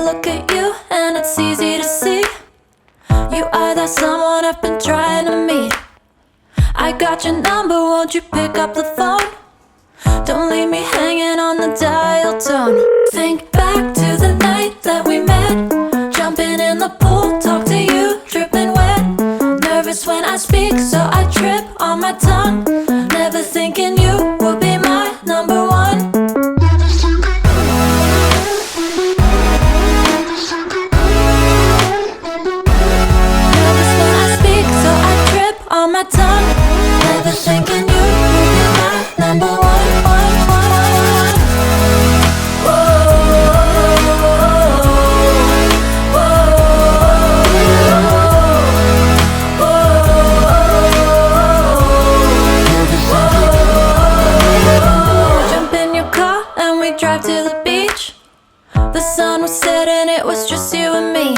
look at you and it's easy to see you are that someone I've been trying to meet. I got your number, won't you pick up the phone? Don't leave me hanging on the dial tone. Think back to the night that we met, jumping in the pool, talk to you, dripping wet. Nervous when I speak, so I trip on my tongue. Never thinking you would be my number one. Nervous when I speak, so I trip on my tongue. Never thinking you would be my number one. Drive to the beach. The sun was setting, it was just you and me.